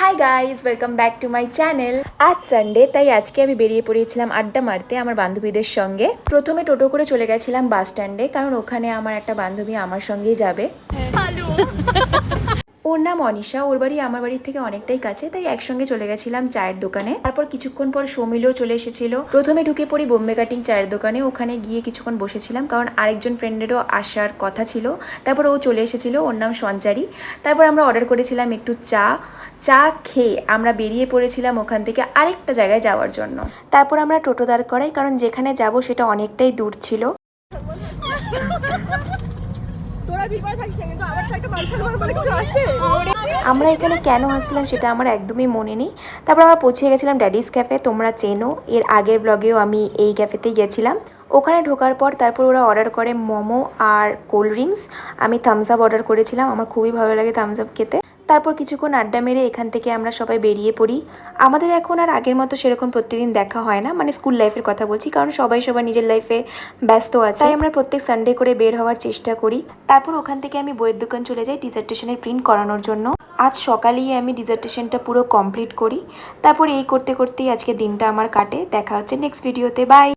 Hi guys, welcome back to my channel. আজ Sunday, তাই আজকে আমি বেরিয়ে পড়িয়েছিলাম আড্ডা মারতে আমার বান্ধবীদের সঙ্গে। প্রথমে টোটো করে চলে গেছিলাম বাস স্ট্যান্ডে, কারণ ওখানে আমার একটা বান্ধবী আমার সঙ্গেই যাবে। ওর নাম অনিশা, ওর বাড়ি আমার বাড়ির থেকে অনেকটাই কাছে, তাই একসঙ্গে চলে গেছিলাম চায়ের দোকানে। তারপর কিছুক্ষণ পর সৌমিলও চলে এসেছিল। প্রথমে ঢুকে পড়ি বোম্বে কাটিং চায়ের দোকানে, ওখানে গিয়ে কিছুক্ষণ বসেছিলাম কারণ আরেকজন ফ্রেন্ডেরও আসার কথা ছিল। তারপর ও চলে এসেছিল, ওর নাম সঞ্চারী। তারপর আমরা অর্ডার করেছিলাম একটু চা খেয়ে আমরা বেরিয়ে পড়েছিলাম ওখান থেকে আরেকটা জায়গায় যাওয়ার জন্য। তারপর আমরা টোটো দাঁড় করাই, কারণ যেখানে যাব সেটা অনেকটাই দূর ছিল। আমরা এখানে কেন আসলাম সেটা আমার একদমই মনে নেই। তারপর আমরা পৌঁছে গেছিলাম ড্যাডিস ক্যাফে, তোমরা চেনো, এর আগের ব্লগেও আমি এই ক্যাফেতেই গেছিলাম। ওখানে ঢোকার পর তারপর ওরা অর্ডার করে মোমো আর কোল্ড ড্রিঙ্কস। আমি থামস আপ অর্ডার করেছিলাম, আমার খুবই ভালো লাগে থামস আপ খেতে। তারপর কিছুক্ষণ আড্ডা মেরে এখান থেকে আমরা সবাই বেরিয়ে পড়ি। আমাদের এখন আর আগের মতো সেরকম প্রত্যেকদিন দেখা হয় না, মানে স্কুল লাইফের কথা বলছি, কারণ সবাই সবার নিজের লাইফে ব্যস্ত আছে, তাই আমরা প্রত্যেক সানডে করে বের হওয়ার চেষ্টা করি। তারপর ওখান থেকে আমি বইয়ের দোকান চলে যাই ডিজার্টেশনের প্রিন্ট করানোর জন্য। আজ সকালেই আমি ডিজার্টেশনটা পুরো কমপ্লিট করি। তারপর এই করতে করতেই আজকে দিনটা আমার কাটে। দেখা হচ্ছে নেক্সট ভিডিওতে, বাই।